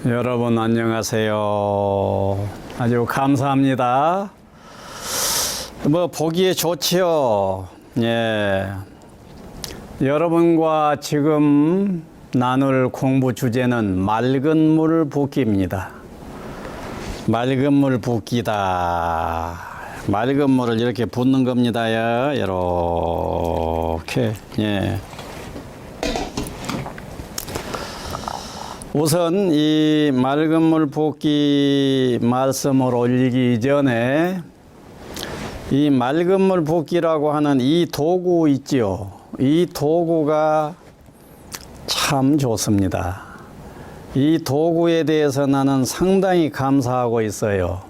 여러분 안녕하세요. 아주 감사합니다. 보기에 좋지요. 예. 여러분과 지금 나눌 공부 주제는 맑은 물 붓기입니다. 맑은 물 붓기다. 맑은 물을 이렇게 붓는 겁니다. 이렇게. 예. 우선 이 맑은 물 붓기 말씀을 올리기 이전에 이 맑은 물 붓기라고 하는 이 도구 있지요. 이 도구가 참 좋습니다. 이 도구에 대해서 나는 상당히 감사하고 있어요.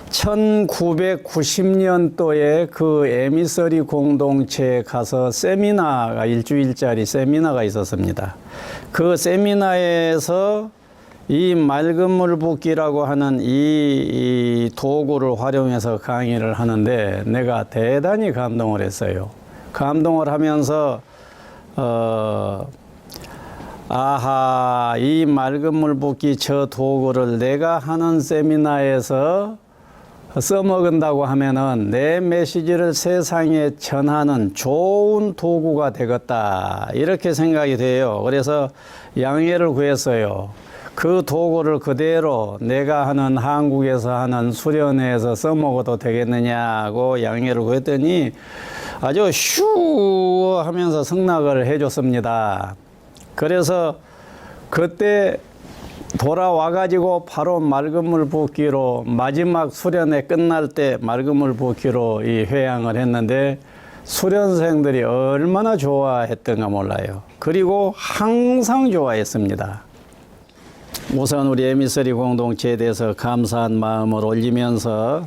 1990년도에 그 에미서리 공동체에 가서 세미나가 일주일짜리 세미나가 있었습니다. 그 세미나에서 이 맑은 물 붓기라고 하는 이 도구를 활용해서 강의를 하는데 내가 대단히 감동을 했어요. 감동을 하면서 아하, 이 맑은 물 붓기 저 도구를 내가 하는 세미나에서 써먹은다고 하면은 내 메시지를 세상에 전하는 좋은 도구가 되겠다, 이렇게 생각이 돼요. 그래서 양해를 구했어요. 그 도구를 그대로 내가 하는 한국에서 하는 수련회에서 써먹어도 되겠느냐고 양해를 구했더니 아주 슈 하면서 승낙을 해줬습니다. 그래서 그때 돌아와가지고 바로 맑은 물 붓기로 마지막 수련회 끝날 때 맑은 물 붓기로 이 회양을 했는데 수련생들이 얼마나 좋아했던가 몰라요. 그리고 항상 좋아했습니다. 우선 우리 에미서리 공동체에 대해서 감사한 마음을 올리면서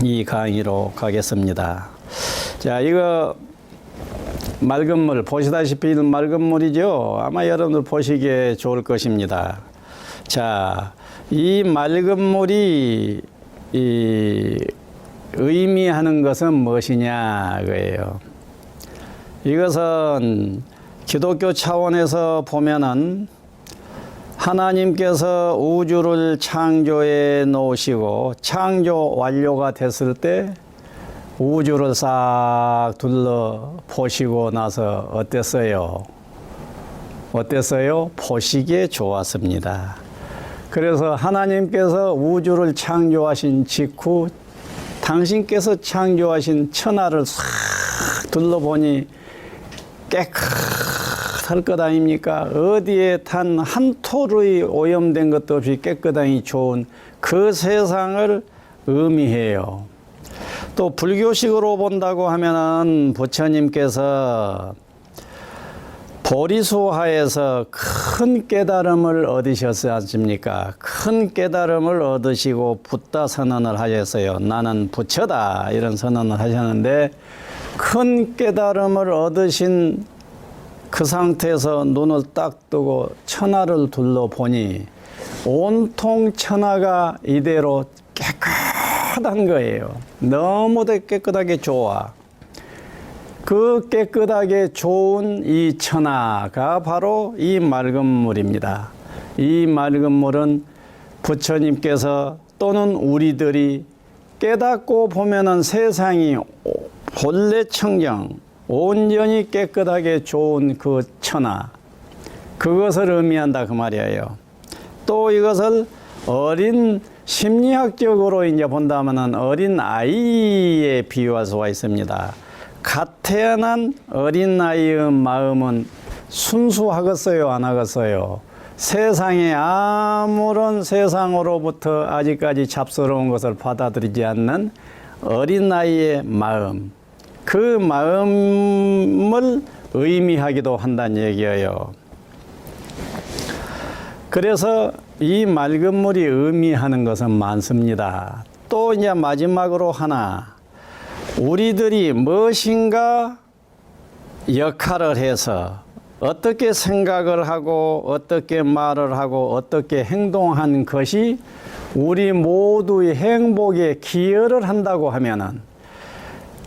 이 강의로 가겠습니다. 자, 이거 맑은 물 보시다시피 맑은 물이죠. 아마 여러분들 보시기에 좋을 것입니다. 자, 이 맑은 물이 의미하는 것은 무엇이냐 그예요. 이것은 기독교 차원에서 보면은 하나님께서 우주를 창조해 놓으시고 창조 완료가 됐을 때 우주를 싹 둘러보시고 나서 어땠어요? 어땠어요? 보시기에 좋았습니다. 그래서 하나님께서 우주를 창조하신 직후 당신께서 창조하신 천하를 싹 둘러보니 깨끗할 것 아닙니까? 어디에 단 한 톨의 오염된 것도 없이 깨끗하니 좋은 그 세상을 의미해요. 또 불교식으로 본다고 하면은 부처님께서 보리수하에서 큰 깨달음을 얻으셨지 않습니까? 큰 깨달음을 얻으시고 붓다 선언을 하셨어요. 나는 부처다, 이런 선언을 하셨는데 큰 깨달음을 얻으신 그 상태에서 눈을 딱 뜨고 천하를 둘러보니 온통 천하가 이대로 깨끗한 거예요. 너무도 깨끗하게 좋아. 그 깨끗하게 좋은 이 천하가 바로 이 맑은 물입니다. 이 맑은 물은 부처님께서 또는 우리들이 깨닫고 보면은 세상이 본래 청정, 온전히 깨끗하게 좋은 그 천하, 그것을 의미한다 그 말이에요. 또 이것을 어린 심리학적으로 이제 본다면은 어린 아이에 비유할 수가 있습니다. 갓 태어난 어린아이의 마음은 순수하겠어요, 안 하겠어요? 세상에 아무런 세상으로부터 아직까지 잡스러운 것을 받아들이지 않는 어린아이의 마음, 그 마음을 의미하기도 한다는 얘기예요. 그래서 이 맑은 물이 의미하는 것은 많습니다. 또 이제 마지막으로 하나, 우리들이 무엇인가 역할을 해서 어떻게 생각을 하고 어떻게 말을 하고 어떻게 행동한 것이 우리 모두의 행복에 기여를 한다고 하면은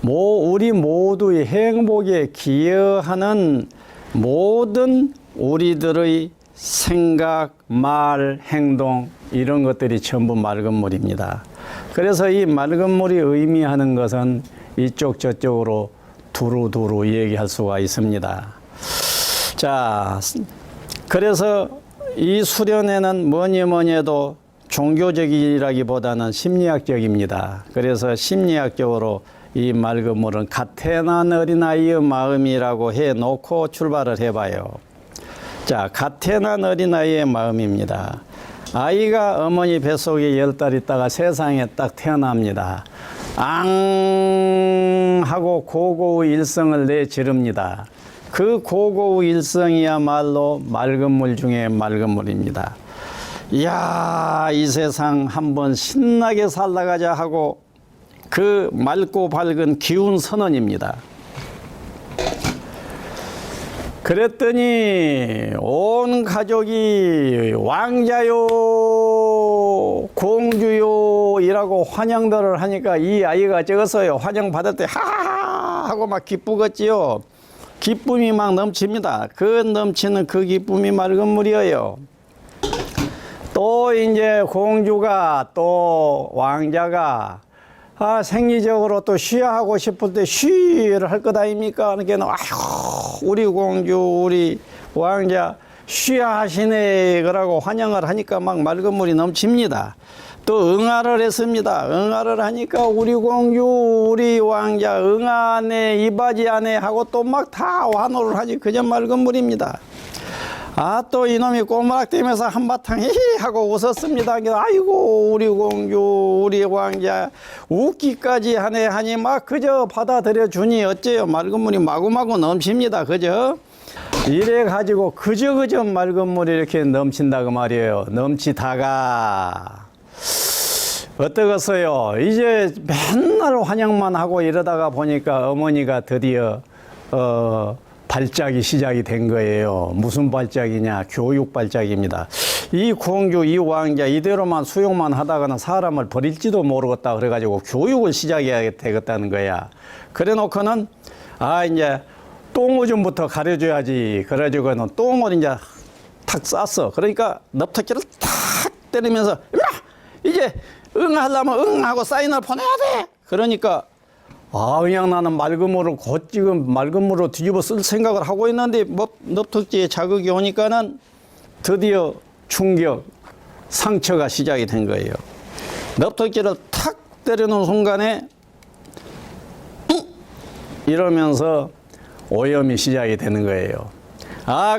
우리 모두의 행복에 기여하는 모든 우리들의 생각, 말, 행동 이런 것들이 전부 맑은 물입니다. 그래서 이 맑은 물이 의미하는 것은 이쪽 저쪽으로 두루두루 얘기할 수가 있습니다. 자, 그래서 이 수련회는 뭐니 해도 종교적이라기보다는 심리학적입니다. 그래서 심리학적으로 이 맑은 물은 갓 태어난 어린아이의 마음이라고 해놓고 출발을 해봐요. 자, 갓 태어난 어린아이의 마음입니다. 아이가 어머니 뱃속에 10달 있다가 세상에 딱 태어납니다. 앙 하고 고고의 일성을 내지릅니다. 그 고고의 일성이야말로 맑은 물 중에 맑은 물입니다. 이야, 이 세상 한번 신나게 살다가자 하고 그 맑고 밝은 기운 선언입니다. 그랬더니 온 가족이 왕자요 공주요 이라고 환영들을 하니까 이 아이가 적었어요. 환영받을 때 하하하 하고 막 기쁘겠지요. 기쁨이 막 넘칩니다. 그 넘치는 그 기쁨이 맑은 물이에요. 또 이제 공주가 또 왕자가 생리적으로 또 쉬하고 싶을 때 쉬를 할 것 아닙니까? 그러니까 아휴 우리 공주 우리 왕자 쉬하시네 그러고 환영을 하니까 막 맑은 물이 넘칩니다. 또 응아를 했습니다. 응아를 하니까 우리 공주 우리 왕자 응아네 이바지 안에 하고 또 막 다 환호를 하니 그저 맑은 물입니다. 또 이놈이 꼬무락대면서 한바탕 히히 하고 웃었습니다. 아이고 우리 공주 우리 왕자 웃기까지 하네 하니 막 그저 받아들여 주니 어째요. 맑은 물이 마구마구 넘칩니다. 그저 이래 가지고 그저 맑은 물이 이렇게 넘친다고 말이에요. 넘치다가 어떠겠어요? 이제 맨날 환영만 하고 이러다가 보니까 어머니가 드디어 발작이 시작이 된 거예요. 무슨 발작이냐? 교육 발작입니다. 이 공주, 이 왕자 이대로만 수용만 하다가는 사람을 버릴지도 모르겠다 그래가지고 교육을 시작해야 되겠다는 거야. 그래 놓고는 이제 똥오줌부터 가려줘야지. 그래가지고는 똥을 이제 탁 쌌어. 그러니까 넙터키를 탁 때리면서 이제 응하려면 응하고 사인을 보내야 돼. 그러니까 그냥 나는 맑은 물을 곧 지금 맑은 물로 뒤집어 쓸 생각을 하고 있는데 넙터키에 자극이 오니까는 드디어 충격, 상처가 시작이 된 거예요. 넙터키를 탁 때리는 순간에 이러면서 오염이 시작이 되는 거예요.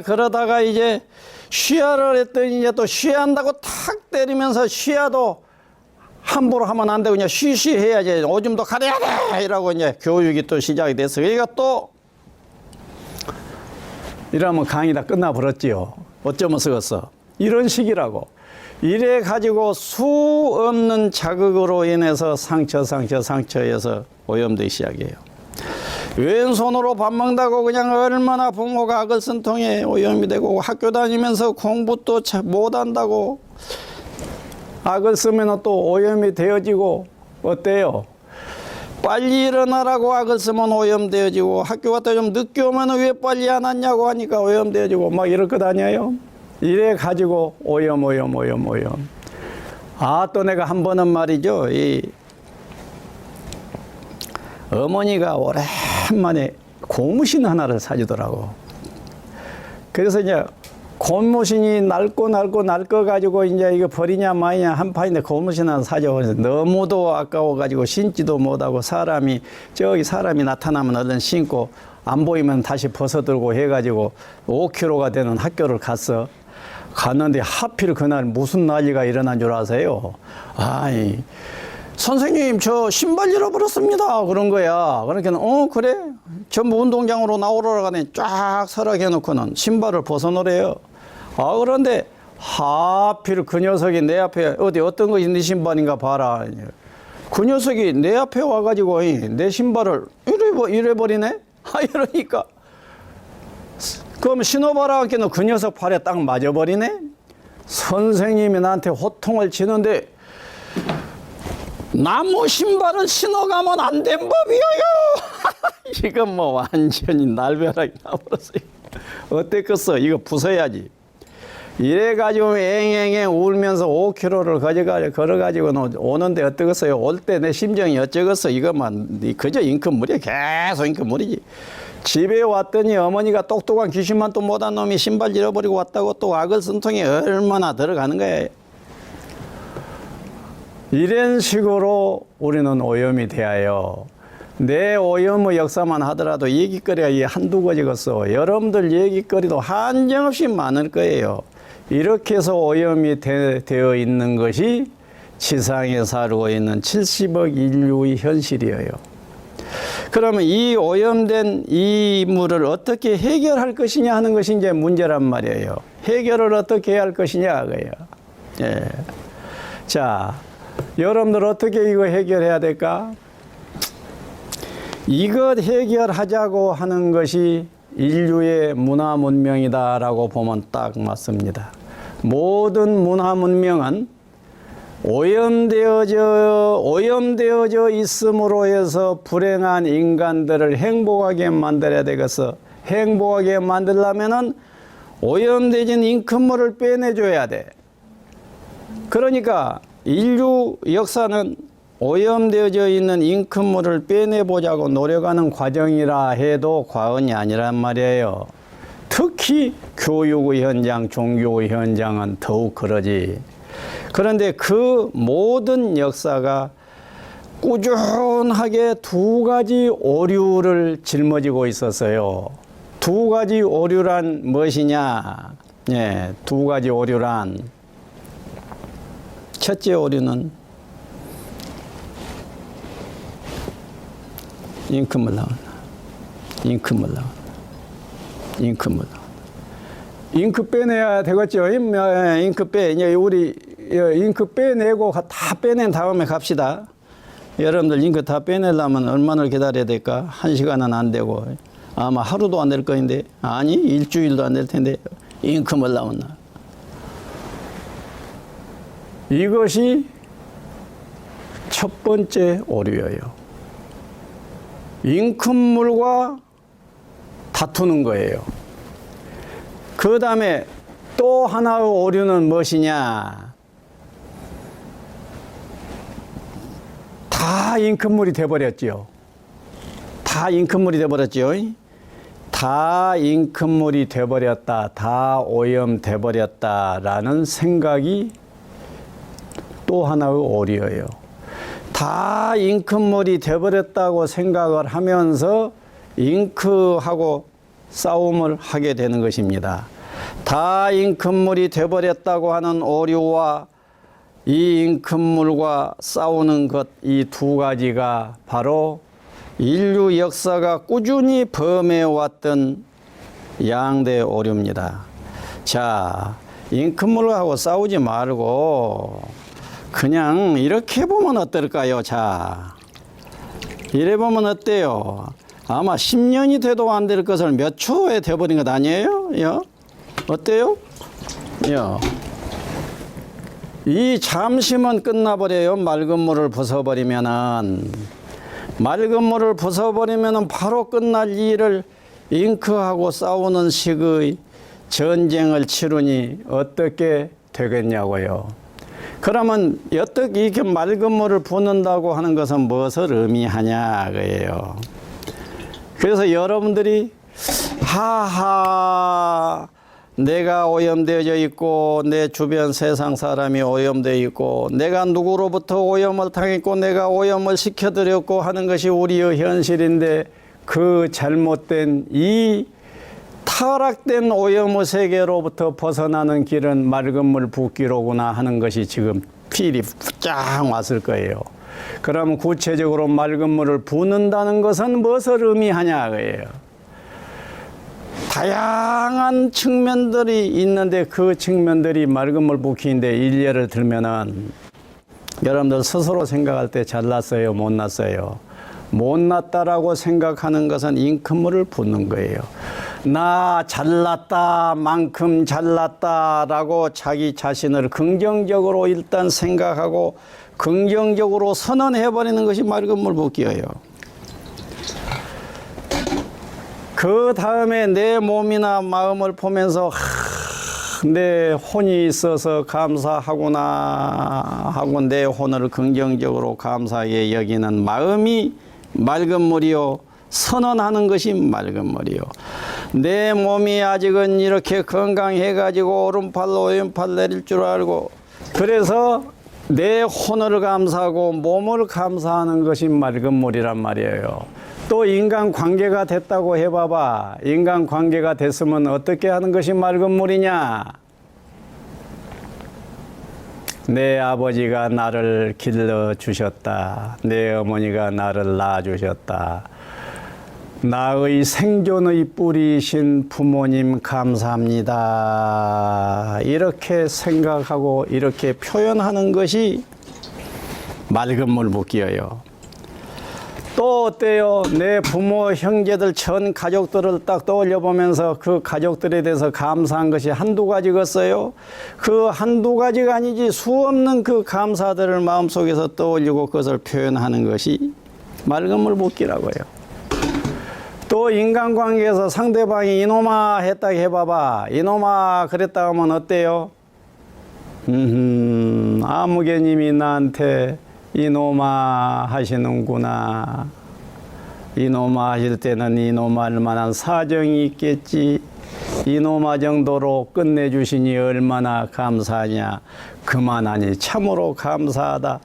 그러다가 이제 쉬야를 했더니 이제 또 쉬한다고 탁 때리면서 쉬야도 함부로 하면 안 되고 그냥 쉬쉬 해야지. 오줌도 가려야 돼! 이라고 이제 교육이 또 시작이 됐어요. 그러니까 또 이러면 강의 다 끝나버렸지요. 어쩌면 쓰겠어. 이런 식이라고. 이래 가지고 수 없는 자극으로 인해서 상처에서 오염되기 시작해요. 왼손으로 밥 먹다고 그냥 얼마나 부모가 악을 쓴 통에 오염이 되고 학교 다니면서 공부도 못한다고 악을 쓰면 또 오염이 되어지고 어때요? 빨리 일어나라고 악을 쓰면 오염되어지고 학교 갔다 좀 늦게 오면 왜 빨리 안 왔냐고 하니까 오염되어지고 막 이럴 것 아니에요? 이래 가지고 오염. 또 내가 한 번은 말이죠. 이 어머니가 오랜만에 고무신 하나를 사주더라고. 그래서 이제 고무신이 낡고 가지고 이제 이거 버리냐 마냐 한판인데 고무신 하나 사줘. 너무도 아까워 가지고 신지도 못하고 사람이 나타나면 얼른 신고 안 보이면 다시 벗어들고 해가지고 5km가 되는 학교를 갔는데 하필 그날 무슨 난리가 일어난 줄 아세요? 선생님 저 신발 잃어버렸습니다 그런 거야. 그러니까 그래 전부 운동장으로 나오러 가니 쫙 서랍 해놓고는 신발을 벗어놓으래요. 그런데 하필 그 녀석이 내 앞에 어떤 것이 네 신발인가 봐라. 그 녀석이 내 앞에 와가지고 내 신발을 잃어버리네. 이러니까 그럼 신어봐라 하니까 그 녀석 발에 딱 맞아버리네. 선생님이 나한테 호통을 치는데 나무 신발을 신어가면 안 된 법이에요. 이건 완전히 날벼락이 나버렸어요. 어땠겠어? 이거 부숴야지. 이래가지고 앵앵앵 울면서 5km를 걸어가지고 오는데 어떠겠어요? 올 때 내 심정이 어쩌겠어? 이것만 그저 잉크물이야. 계속 잉크물이지. 집에 왔더니 어머니가 똑똑한 귀신만 또 못한 놈이 신발 잃어버리고 왔다고 또 악을 쓴 통에 얼마나 들어가는 거예요. 이런 식으로 우리는 오염이 되어요. 내 오염의 역사만 하더라도 얘기거리가 한두 가지겠어. 여러분들 얘기거리도 한정없이 많을 거예요. 이렇게 해서 오염이 되어 있는 것이 지상에 살고 있는 70억 인류의 현실이에요. 그러면 이 오염된 이 물을 어떻게 해결할 것이냐 하는 것이 이제 문제란 말이에요. 해결을 어떻게 해야 할 것이냐, 그예요. 예. 자, 여러분들 어떻게 이거 해결해야 될까? 이것 해결하자고 하는 것이 인류의 문화 문명이다라고 보면 딱 맞습니다. 모든 문화 문명은 오염되어져 있음으로 해서 불행한 인간들을 행복하게 만들어야 되겠어. 행복하게 만들려면은 오염되진 잉크물을 빼내줘야 돼. 그러니까 인류 역사는 오염되어져 있는 잉크물을 빼내보자고 노력하는 과정이라 해도 과언이 아니란 말이에요. 특히 교육의 현장, 종교의 현장은 더욱 그러지. 그런데 그 모든 역사가 꾸준하게 두 가지 오류를 짊어지고 있었어요. 두 가지 오류란 무엇이냐? 예, 두 가지 오류란 첫째 오류는 잉크물 나온다. 잉크물 나온다. 잉크물 나온다. 잉크 빼내야 되겠죠. 잉크 빼. 이제 우리 잉크 빼내고 다 빼낸 다음에 갑시다. 여러분들 잉크 다 빼내려면 얼마나 기다려야 될까? 1시간은 안 되고 아마 하루도 안 될 거인데 아니 일주일도 안 될 텐데 잉크물 나온다. 이것이 첫 번째 오류예요. 잉크물과 다투는 거예요. 그 다음에 또 하나의 오류는 무엇이냐? 다 잉크물이 돼버렸죠. 다 잉크물이 돼버렸죠. 다 잉크물이 돼버렸다. 다 오염돼버렸다라는 생각이 또 하나의 오류예요. 다 잉크물이 돼버렸다고 생각을 하면서 잉크하고 싸움을 하게 되는 것입니다. 다 잉크물이 돼버렸다고 하는 오류와 이 잉크물과 싸우는 것, 이 두 가지가 바로 인류 역사가 꾸준히 범해왔던 양대 오류입니다. 자, 잉크물하고 싸우지 말고 그냥 이렇게 보면 어떨까요? 자, 이래 보면 어때요? 아마 10년이 돼도 안 될 것을 몇 초에 돼버린 것 아니에요? 요? 어때요? 요. 이 잠시만 끝나버려요. 맑은 물을 부숴버리면은. 맑은 물을 부숴버리면은 바로 끝날 일을 잉크하고 싸우는 식의 전쟁을 치르니 어떻게 되겠냐고요. 그러면 어떻게 이렇게 맑은 물을 붓는다고 하는 것은 무엇을 의미하냐 그예요. 그래서 여러분들이 하하 내가 오염되어져 있고 내 주변 세상 사람이 오염되어 있고 내가 누구로부터 오염을 당했고 내가 오염을 시켜드렸고 하는 것이 우리의 현실인데 그 잘못된 이 타락된 오염의 세계로부터 벗어나는 길은 맑은 물 붓기로구나 하는 것이 지금 필이 쫙 왔을 거예요. 그럼 구체적으로 맑은 물을 붓는다는 것은 무엇을 의미하냐 그예요. 다양한 측면들이 있는데 그 측면들이 맑은 물 붓기인데 일례를 들면은 여러분들 스스로 생각할 때 잘났어요, 못났어요? 못났다라고 생각하는 것은 잉크물을 붓는 거예요. 나 잘났다, 만큼 잘났다라고 자기 자신을 긍정적으로 일단 생각하고 긍정적으로 선언해버리는 것이 맑은 물 붓기예요. 그 다음에 내 몸이나 마음을 보면서 내 혼이 있어서 감사하구나 하고 내 혼을 긍정적으로 감사하게 여기는 마음이 맑은 물이요. 선언하는 것이 맑은 물이요. 내 몸이 아직은 이렇게 건강해가지고 오른팔로 왼팔 내릴 줄 알고 그래서 내 혼을 감사하고 몸을 감사하는 것이 맑은 물이란 말이에요. 또 인간관계가 됐다고 해봐봐. 인간관계가 됐으면 어떻게 하는 것이 맑은 물이냐? 내 아버지가 나를 길러주셨다. 내 어머니가 나를 낳아주셨다. 나의 생존의 뿌리신 부모님 감사합니다. 이렇게 생각하고 이렇게 표현하는 것이 맑은 물 붓기예요. 또 어때요? 내 부모, 형제들, 전 가족들을 딱 떠올려 보면서 그 가족들에 대해서 감사한 것이 한두 가지겠어요? 그 한두 가지가 아니지 수없는 그 감사들을 마음속에서 떠올리고 그것을 표현하는 것이 맑은 물 붓기라고요. 또 인간관계에서 상대방이 이놈아 했다 해봐봐. 이놈아 그랬다 하면 어때요? 아무개님이 나한테 이놈아 하시는구나. 이놈아 하실 때는 이놈아 할 만한 사정이 있겠지. 이놈아 정도로 끝내주시니 얼마나 감사하냐. 그만하니 참으로 감사하다.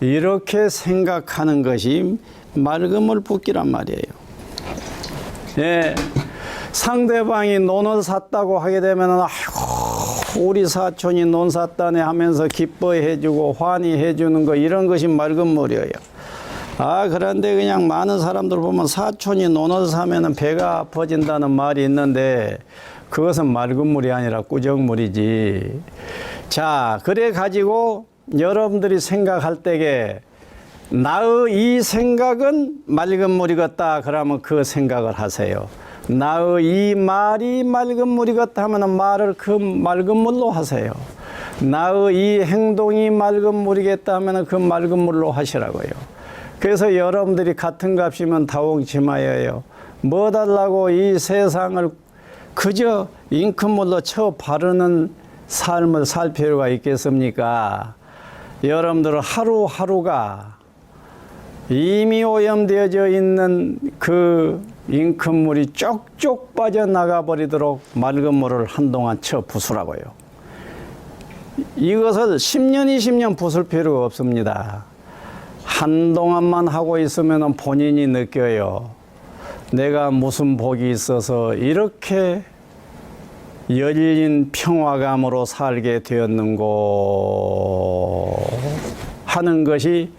이렇게 생각하는 것이 맑은 물 붓기란 말이에요. 예, 상대방이 논을 샀다고 하게 되면 아이고 우리 사촌이 논 샀다네 하면서 기뻐해주고 환희해주는 거 이런 것이 맑은 물이에요. 아 그런데 그냥 많은 사람들 보면 사촌이 논을 사면은 배가 아파진다는 말이 있는데 그것은 맑은 물이 아니라 꾸정물이지. 자 그래 가지고 여러분들이 생각할 때에 나의 이 생각은 맑은 물이겠다 그러면 그 생각을 하세요. 나의 이 말이 맑은 물이겠다 하면 말을 그 맑은 물로 하세요. 나의 이 행동이 맑은 물이겠다 하면 그 맑은 물로 하시라고요. 그래서 여러분들이 같은 값이면 다홍치마여요. 뭐 달라고 이 세상을 그저 잉크물로 쳐 바르는 삶을 살 필요가 있겠습니까? 여러분들은 하루하루가 이미 오염되어져 있는 그 잉크물이 쪽쪽 빠져나가 버리도록 맑은 물을 한동안 쳐 부수라고요. 이것을 10년, 20년 부술 필요가 없습니다. 한동안만 하고 있으면 본인이 느껴요. 내가 무슨 복이 있어서 이렇게 열린 평화감으로 살게 되었는고 하는 것이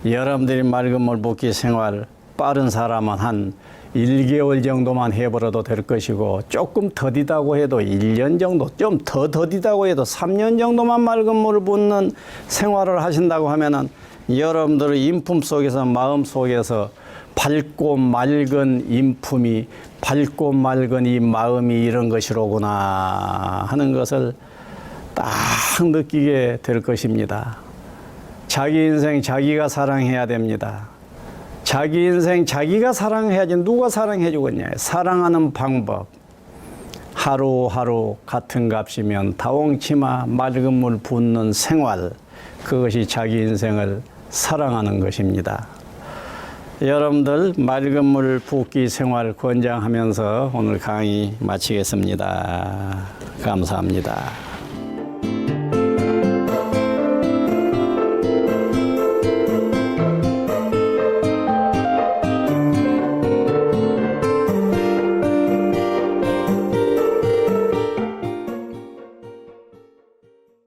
여러분들이 맑은 물 붓기 생활 빠른 사람은 한 1개월 정도만 해버려도 될 것이고 조금 더디다고 해도 1년 정도 좀 더 더디다고 해도 3년 정도만 맑은 물을 붓는 생활을 하신다고 하면은 여러분들의 인품 속에서 마음 속에서 밝고 맑은 인품이 밝고 맑은 이 마음이 이런 것이로구나 하는 것을 딱 느끼게 될 것입니다. 자기 인생 자기가 사랑해야 됩니다. 자기 인생 자기가 사랑해야지 누가 사랑해 주겠냐. 사랑하는 방법. 하루하루 같은 값이면 다홍치마 맑은 물 붓는 생활. 그것이 자기 인생을 사랑하는 것입니다. 여러분들 맑은 물 붓기 생활 권장하면서 오늘 강의 마치겠습니다. 감사합니다.